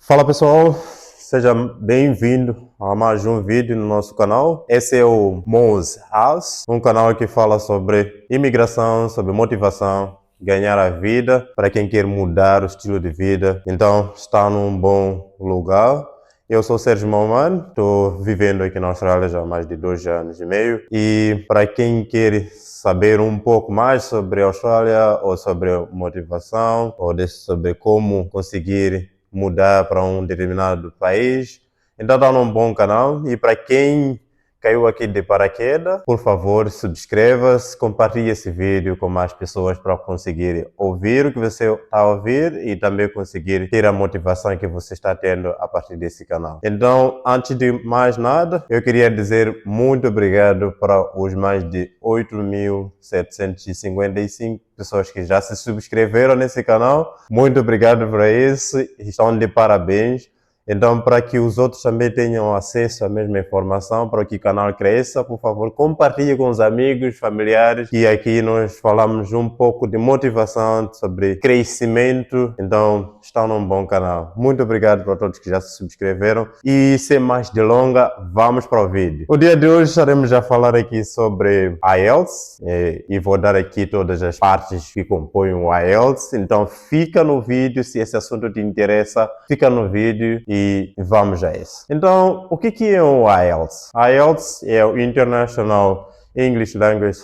Fala pessoal, seja bem-vindo a mais um vídeo no nosso canal. Esse é o Mo's House, um canal que fala sobre imigração, sobre motivação, ganhar a vida para quem quer mudar o estilo de vida. Então está num bom lugar. Eu sou Sérgio Mauman, estou vivendo aqui na Austrália já há mais de 2 anos e meio. E para quem quer saber um pouco mais sobre a Austrália, ou sobre motivação, ou sobre como conseguir mudar para um determinado país, então está num bom canal. E para quem caiu aqui de paraquedas, por favor, subscreva-se, compartilhe esse vídeo com mais pessoas para conseguir ouvir o que você está a ouvir e também conseguir ter a motivação que você está tendo a partir desse canal. Então, antes de mais nada, eu queria dizer muito obrigado para os mais de 8.755 pessoas que já se subscreveram nesse canal. Muito obrigado por isso, estão de parabéns. Então, para que os outros também tenham acesso à mesma informação, para que o canal cresça, por favor, compartilhe com os amigos, familiares, e aqui nós falamos um pouco de motivação, sobre crescimento. Então, estão num bom canal. Muito obrigado para todos que já se subscreveram. E sem mais delongas, vamos para o vídeo. O dia de hoje estaremos a falar aqui sobre IELTS e vou dar aqui todas as partes que compõem o IELTS. Então, fica no vídeo, se esse assunto te interessa, fica no vídeo e vamos a isso. Então, o que é o IELTS? IELTS é o International English Language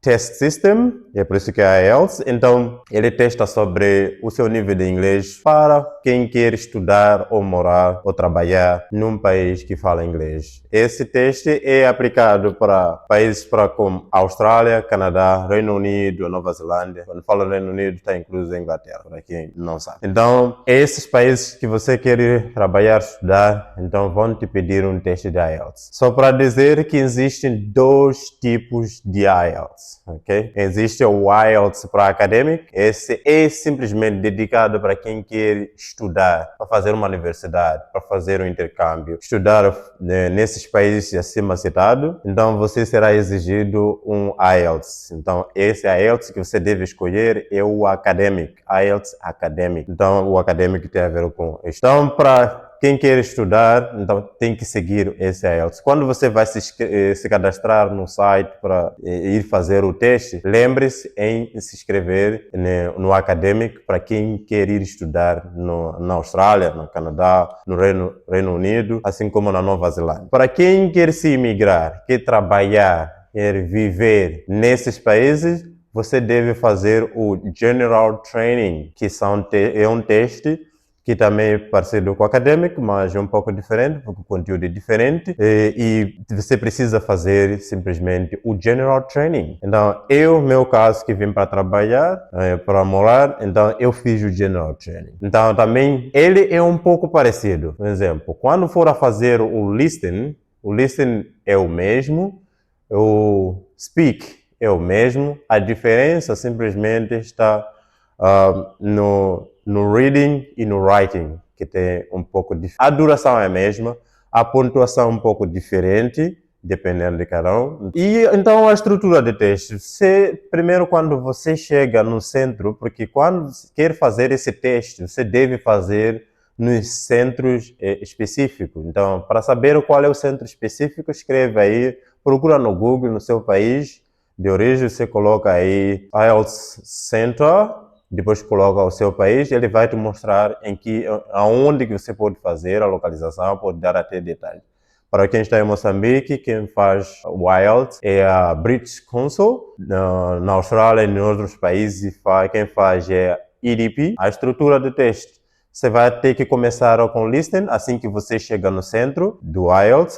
Test System, é por isso que é IELTS. Então, ele testa sobre o seu nível de inglês para quem quer estudar ou morar ou trabalhar num país que fala inglês. Esse teste é aplicado para países como Austrália, Canadá, Reino Unido, Nova Zelândia. Quando falo Reino Unido, está incluso a Inglaterra, para quem não sabe. Então, esses países que você quer ir trabalhar, estudar, então vão te pedir um teste de IELTS. Só para dizer que existem dois tipos de IELTS. Okay? Existe o IELTS para academic. Esse é simplesmente dedicado para quem quer estudar, para fazer uma universidade, para fazer um intercâmbio, estudar nesses países acima citado. Então você será exigido um IELTS. Então esse IELTS que você deve escolher é o academic, IELTS academic. Então o academic tem a ver com isso. Então para quem quer estudar, então tem que seguir esse IELTS. Quando você vai se cadastrar no site para ir fazer o teste, lembre-se em se inscrever no Academic para quem quer ir estudar na Austrália, no Canadá, no Reino Unido, assim como na Nova Zelândia. Para quem quer se imigrar, quer trabalhar, quer viver nesses países, você deve fazer o General Training, que é um teste que também é parecido com o acadêmico, mas é um pouco diferente, porque o conteúdo é diferente, e você precisa fazer simplesmente o General Training. Então, meu caso, que vim para trabalhar, para morar, então eu fiz o General Training. Então, também, ele é um pouco parecido. Por exemplo, quando for a fazer o listening é o mesmo, o speak é o mesmo, a diferença simplesmente está no reading e no writing, que tem um pouco de... A duração é a mesma, a pontuação é um pouco diferente, dependendo de cada um. E então a estrutura de teste. Primeiro, quando você chega no centro, porque quando quer fazer esse teste, você deve fazer nos centros específicos. Então, para saber qual é o centro específico, escreve aí, procura no Google, no seu país de origem, você coloca aí IELTS Center, depois coloca o seu país, ele vai te mostrar aonde que você pode fazer a localização, pode dar até detalhes. Para quem está em Moçambique, quem faz o IELTS é a British Council. Na Austrália e em outros países, quem faz é a EDP. A estrutura do teste, você vai ter que começar com o listening, assim que você chega no centro do IELTS,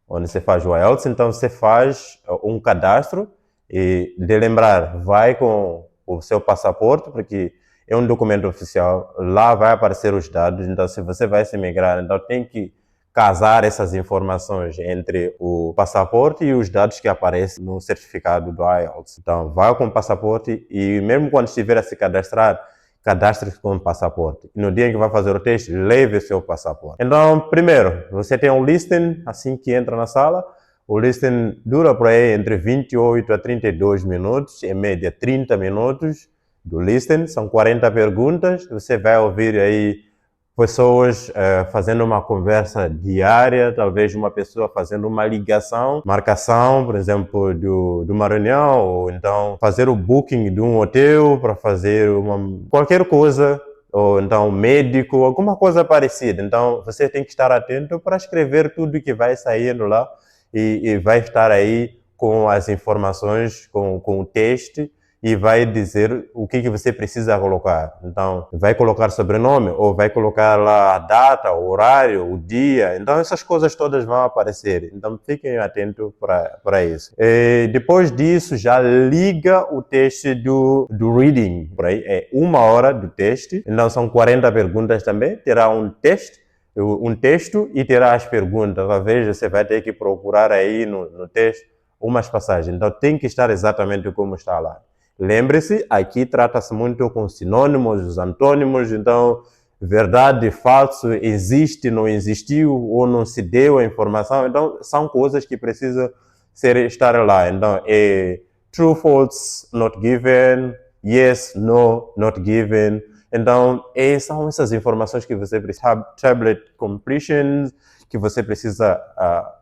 onde você faz o IELTS, então você faz um cadastro, e de lembrar, vai com o seu passaporte, porque é um documento oficial, lá vai aparecer os dados. Então se você vai se migrar, então tem que casar essas informações entre o passaporte e os dados que aparecem no certificado do IELTS. Então vai com o passaporte e mesmo quando estiver a se cadastrar, cadastre-se com o passaporte. No dia em que vai fazer o teste, leve seu passaporte. Então, primeiro, você tem um listening assim que entra na sala. O listening dura por aí entre 28 a 32 minutos, em média 30 minutos do listening. São 40 perguntas. Você vai ouvir aí pessoas fazendo uma conversa diária, talvez uma pessoa fazendo uma ligação, marcação, por exemplo, de uma reunião, ou então fazer o booking de um hotel para fazer qualquer coisa, ou então médico, alguma coisa parecida. Então você tem que estar atento para escrever tudo que vai saindo lá e vai estar aí com as informações, com o texto, e vai dizer o que você precisa colocar. Então, vai colocar sobrenome, ou vai colocar lá a data, o horário, o dia. Então, essas coisas todas vão aparecer. Então, fiquem atentos para isso. E depois disso, já liga o teste do reading. Por aí, é 1 hora do teste. Então, são 40 perguntas também. Terá um texto e terá as perguntas. Talvez você vai ter que procurar aí no texto umas passagens. Então, tem que estar exatamente como está lá. Lembre-se, aqui trata-se muito com sinônimos, os antônimos, então, verdade, falso, existe, não existiu, ou não se deu a informação. Então, são coisas que precisam estar lá. Então, é true, false, not given, yes, no, not given. Então, são essas informações que você precisa, tablet completions, que você precisa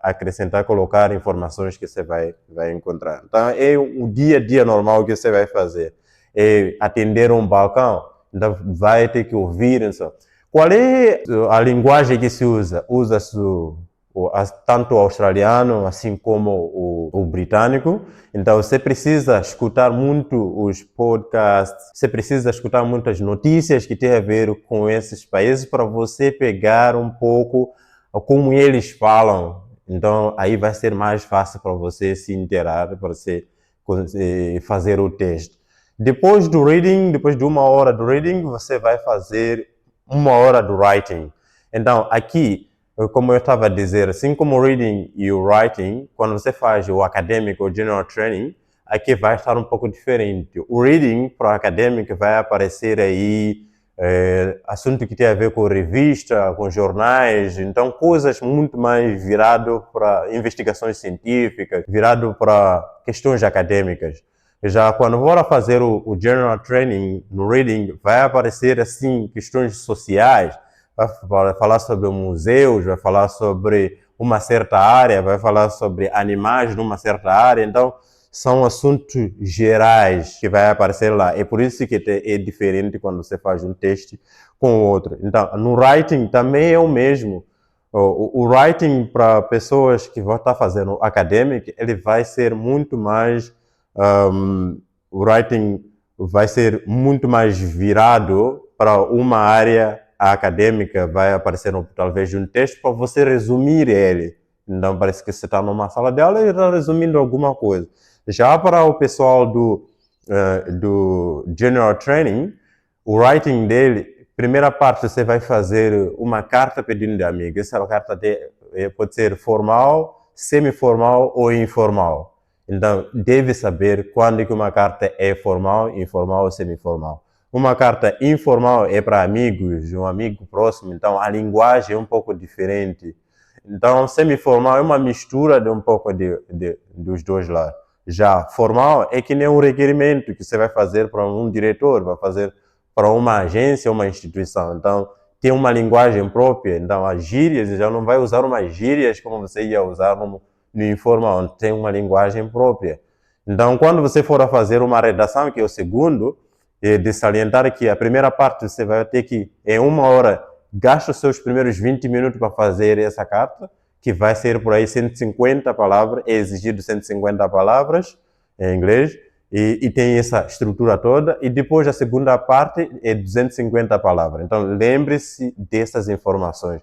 acrescentar, colocar informações que você vai encontrar. Então, é o dia a dia normal que você vai fazer. É atender um balcão, então vai ter que ouvir isso. Qual é a linguagem que se usa? Usa-se tanto o australiano, assim como o britânico. Então, você precisa escutar muito os podcasts, você precisa escutar muitas notícias que têm a ver com esses países para você pegar um pouco como eles falam. Então, aí vai ser mais fácil para você se inteirar, para você fazer o teste. Depois do reading, depois de 1 hora do reading, você vai fazer 1 hora do writing. Então, aqui, como eu estava a dizer, assim como o reading e o writing, quando você faz o acadêmico, o general training, aqui vai estar um pouco diferente. O reading para o acadêmico vai aparecer aí assunto que tem a ver com revista, com jornais, então coisas muito mais virado para investigações científicas, virado para questões acadêmicas. Já quando for fazer o general training no reading, vai aparecer assim questões sociais, vai falar sobre museus, vai falar sobre uma certa área, vai falar sobre animais numa certa área, então são assuntos gerais que vai aparecer lá. É por isso que é diferente quando você faz um teste com o outro. Então, no writing também é o mesmo. O writing para pessoas que vão estar fazendo acadêmico, ele vai ser muito mais... o writing vai ser muito mais virado para uma área acadêmica, vai aparecer talvez um texto para você resumir ele. Então, parece que você está numa sala de aula e está resumindo alguma coisa. Já para o pessoal do General Training, o writing dele, primeira parte você vai fazer uma carta pedindo de amigo. Essa carta pode ser formal, semi-formal ou informal. Então, deve saber quando que uma carta é formal, informal ou semi-formal. Uma carta informal é para amigos, um amigo próximo, então a linguagem é um pouco diferente. Então, semi-formal é uma mistura de um pouco dos dois lados. Já formal é que nem um requerimento que você vai fazer para um diretor, vai fazer para uma agência, uma instituição. Então, tem uma linguagem própria. Então, as gírias, já não vai usar umas gírias como você ia usar no informal. Tem uma linguagem própria. Então, quando você for a fazer uma redação, que é o segundo, é de salientar que a primeira parte você vai ter que, em 1 hora, gasta os seus primeiros 20 minutos para fazer essa carta, que vai ser por aí 150 palavras, é exigido 150 palavras em inglês, e tem essa estrutura toda, e depois a segunda parte é 250 palavras. Então, lembre-se dessas informações.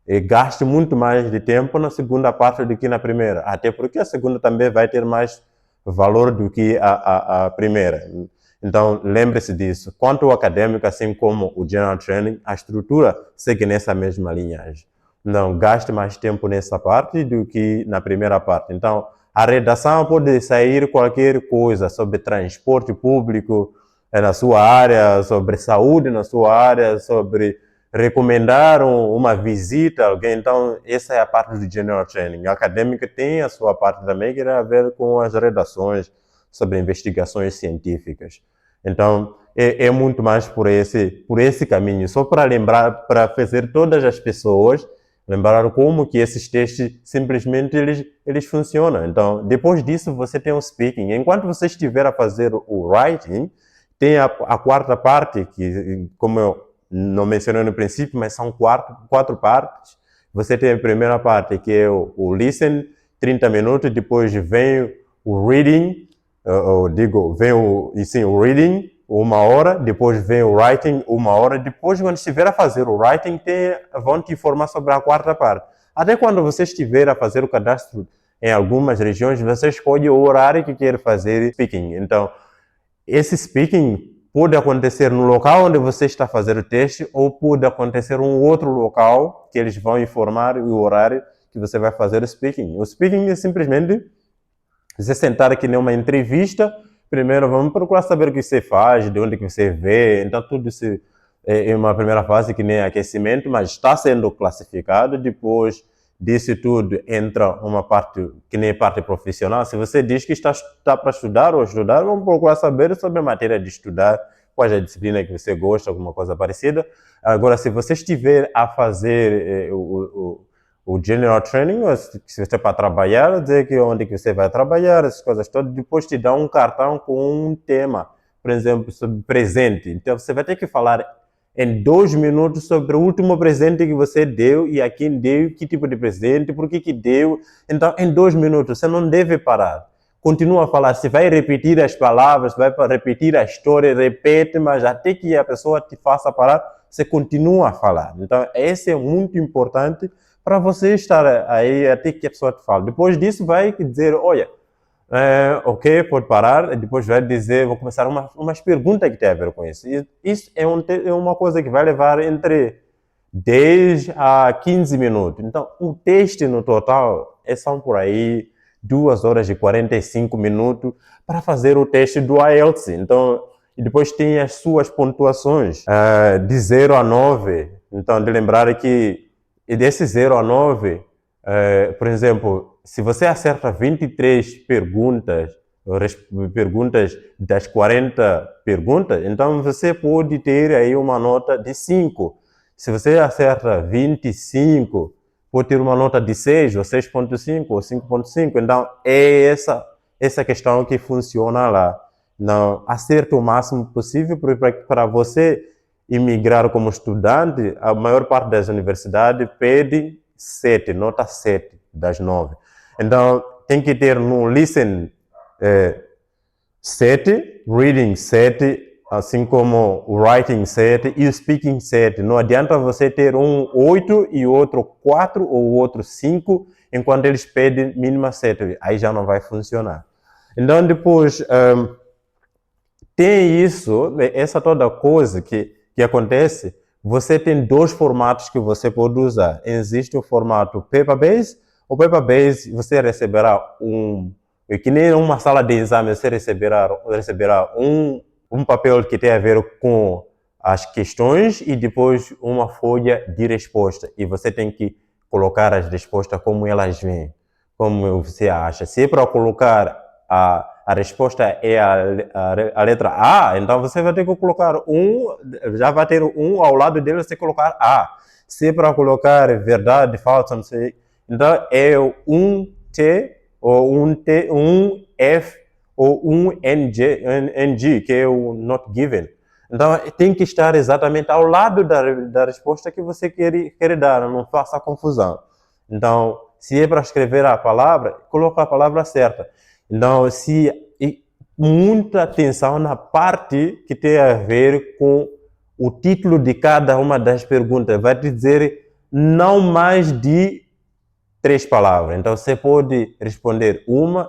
E gaste muito mais de tempo na segunda parte do que na primeira, até porque a segunda também vai ter mais valor do que a primeira. Então, lembre-se disso. Quanto ao acadêmico, assim como o General Training, a estrutura segue nessa mesma linhagem. Não gaste mais tempo nessa parte do que na primeira parte. Então, a redação pode sair qualquer coisa sobre transporte público na sua área, sobre saúde na sua área, sobre recomendar uma visita a alguém. Então, essa é a parte do General Training. A acadêmica tem a sua parte também, que tem a ver com as redações sobre investigações científicas. Então, é muito mais por esse caminho. Só para lembrar, para fazer todas as pessoas lembrar como que esses testes simplesmente eles funcionam. Então, depois disso, você tem o speaking. Enquanto você estiver a fazer o writing, tem a quarta parte, que, como eu não mencionei no princípio, mas são quatro partes. Você tem a primeira parte, que é o listen, 30 minutos, depois vem o reading, vem o reading, 1 hora, depois vem o writing, 1 hora, depois quando estiver a fazer o writing, vão te informar sobre a quarta parte. Até quando você estiver a fazer o cadastro em algumas regiões, você escolhe o horário que quer fazer speaking. Então, esse speaking pode acontecer no local onde você está fazendo o teste ou pode acontecer em um outro local que eles vão informar o horário que você vai fazer o speaking. O speaking é simplesmente você sentar aqui numa entrevista. Primeiro, vamos procurar saber o que você faz, de onde que você vê. Então, tudo isso é uma primeira fase que nem aquecimento, mas está sendo classificado. Depois disso tudo, entra uma parte que nem parte profissional. Se você diz que está para estudar ou estudar, vamos procurar saber sobre a matéria de estudar, qual é a disciplina que você gosta, alguma coisa parecida. Agora, se você estiver a fazer o general training, se você é para trabalhar, dizer que onde que você vai trabalhar, essas coisas todas, depois te dá um cartão com um tema, por exemplo, sobre presente. Então, você vai ter que falar em 2 minutos sobre o último presente que você deu e a quem deu, que tipo de presente, por que deu. Então, em 2 minutos, você não deve parar. Continua a falar, você vai repetir as palavras, vai repetir a história, repete, mas até que a pessoa te faça parar, você continua a falar. Então, esse é muito importante para você estar aí até que a pessoa te fale. Depois disso, vai dizer, olha, ok, pode parar. Depois vai dizer, vou começar umas perguntas que tem a ver com isso. Isso é uma coisa que vai levar entre 10 a 15 minutos. Então, o teste no total são por aí 2 horas e 45 minutos para fazer o teste do IELTS. Então, e depois tem as suas pontuações de 0 a 9. Então, de lembrar que desse 0 a 9, por exemplo, se você acerta 23 perguntas das 40 perguntas, então você pode ter aí uma nota de 5. Se você acerta 25, pode ter uma nota de 6, ou 6.5, ou 5.5. Então, é essa questão que funciona lá. Não, acerta o máximo possível para você imigrar como estudante. A maior parte das universidades pede 7, nota 7 das 9. Então, tem que ter no listen 7, reading 7, assim como o writing 7 e o speaking 7. Não adianta você ter um 8 e outro 4 ou outro 5, enquanto eles pedem mínima 7. Aí já não vai funcionar. Então, depois, tem isso, essa toda coisa que acontece. Você tem 2 formatos que você pode usar. Existe o formato paper-based. O paper-based, você receberá que nem uma sala de exame, você receberá um papel que tem a ver com as questões e depois uma folha de resposta. E você tem que colocar as respostas como elas vêm, como você acha. Se é para colocar a resposta é a letra A, então você vai ter que colocar já vai ter ao lado dele, você colocar A. Se é para colocar verdade, falso, não sei. Então é um T, ou um F, ou um NG, que é o not given. Então tem que estar exatamente ao lado da resposta que você quer dar, não faça confusão. Então, se é para escrever a palavra, coloca a palavra certa. Então, muita atenção na parte que tem a ver com o título de cada uma das perguntas. Vai te dizer não mais de 3 palavras. Então, você pode responder 1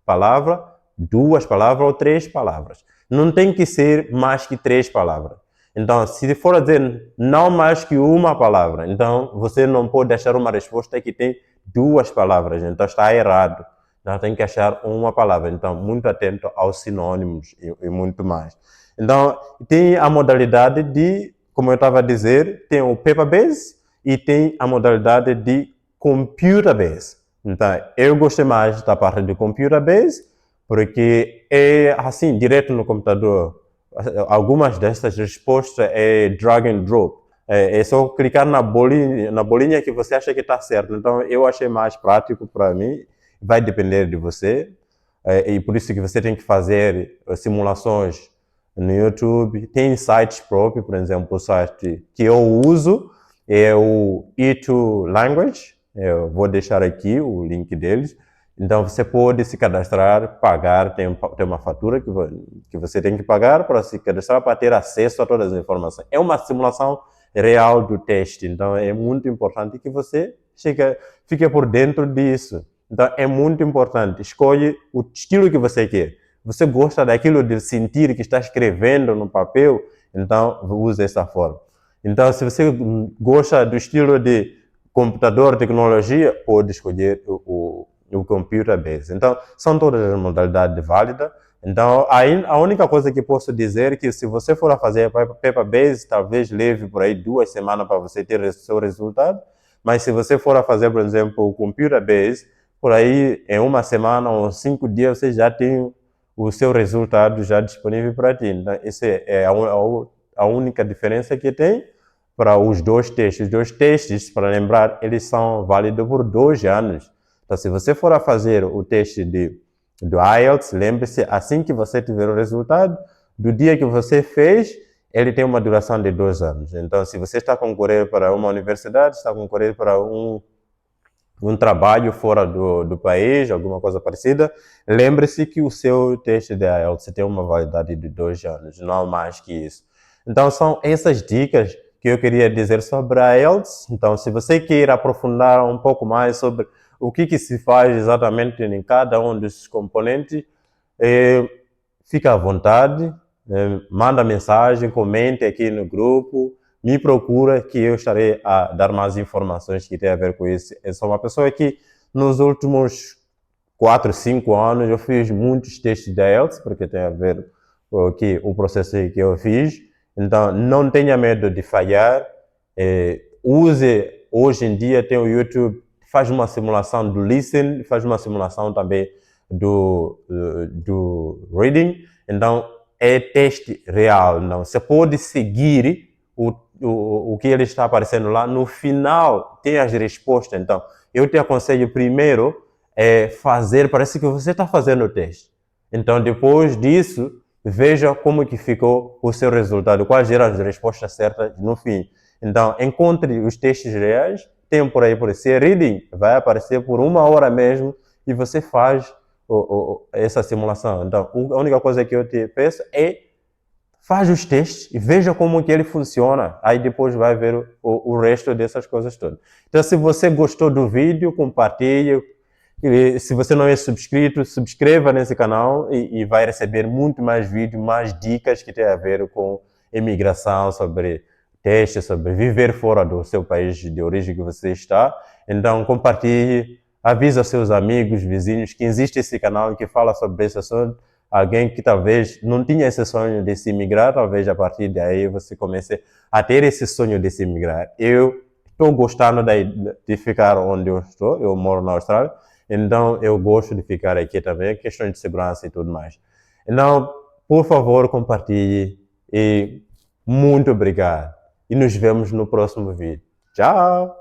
palavra, 2 palavras ou 3 palavras. Não tem que ser mais que 3 palavras. Então, se for a dizer não mais que 1 palavra, então você não pode deixar uma resposta que tem 2 palavras. Então, está errado. Então, tem que achar 1 palavra. Então, muito atento aos sinônimos e muito mais. Então, tem a modalidade de, como eu estava a dizer, tem o paper-based e tem a modalidade de computer-based. Então, eu gostei mais da parte de computer-based, porque é assim, direto no computador. Algumas dessas respostas é drag and drop. É só clicar na bolinha que você acha que está certo. Então, eu achei mais prático para mim. Vai depender de você. E por isso que você tem que fazer simulações no YouTube. Tem sites próprios, por exemplo, o site que eu uso é o E2Language. Eu vou deixar aqui o link deles. Então, você pode se cadastrar, pagar, tem uma fatura que você tem que pagar para se cadastrar, para ter acesso a todas as informações. É uma simulação real do teste, então é muito importante que você fique por dentro disso. Então, é muito importante, escolhe o estilo que você quer. Você gosta daquilo de sentir que está escrevendo no papel, então use essa forma. Então, se você gosta do estilo de computador, tecnologia, pode escolher o computer base. Então, são todas as modalidades válidas. Então, a única coisa que posso dizer é que se você for a fazer paper base, talvez leve por aí 2 semanas para você ter o seu resultado. Mas se você for a fazer, por exemplo, o computer base, por aí em 1 semana ou 5 dias você já tem o seu resultado já disponível para ti. Então, essa é a única diferença que tem para os dois testes. Os dois testes, para lembrar, eles são válidos por 2 anos. Então, se você for a fazer o teste do IELTS, lembre-se, assim que você tiver o resultado, do dia que você fez, ele tem uma duração de 2 anos. Então, se você está concorrendo para uma universidade, está concorrendo para um trabalho fora do país, alguma coisa parecida, lembre-se que o seu teste de IELTS tem uma validade de 2 anos, não mais que isso. Então, são essas dicas que eu queria dizer sobre a IELTS. Então, se você quer aprofundar um pouco mais sobre o que se faz exatamente em cada um desses componentes, fica à vontade, manda mensagem, comente aqui no grupo, me procura que eu estarei a dar mais informações que tem a ver com isso. Eu sou uma pessoa que nos últimos 4, 5 anos eu fiz muitos testes de IELTS, porque tem a ver com o processo que eu fiz. Então, não tenha medo de falhar. Use, hoje em dia tem o YouTube, faz uma simulação do listening, faz uma simulação também do reading. Então, é teste real. Então, você pode seguir o que ele está aparecendo lá. No final, tem as respostas. Então, eu te aconselho primeiro fazer, parece que você está fazendo o teste. Então, depois disso, veja como que ficou o seu resultado, quais eram as respostas certas no fim. Então, encontre os testes reais, tem por aí, por esse reading, vai aparecer por 1 hora mesmo, e você faz essa simulação. Então, a única coisa que eu te peço é faz os testes e veja como que ele funciona. Aí depois vai ver o resto dessas coisas todas. Então, se você gostou do vídeo, compartilhe. E se você não é subscrito, subscreva nesse canal e vai receber muito mais vídeos, mais dicas que tem a ver com imigração, sobre testes, sobre viver fora do seu país de origem que você está. Então, compartilhe, avisa seus amigos, vizinhos que existe esse canal que fala sobre esse assunto. Alguém que talvez não tinha esse sonho de se imigrar, talvez a partir daí você comece a ter esse sonho de se imigrar. Eu estou gostando de ficar onde eu estou, eu moro na Austrália, então eu gosto de ficar aqui também, questão de segurança e tudo mais. Então, por favor, compartilhe e muito obrigado. E nos vemos no próximo vídeo. Tchau!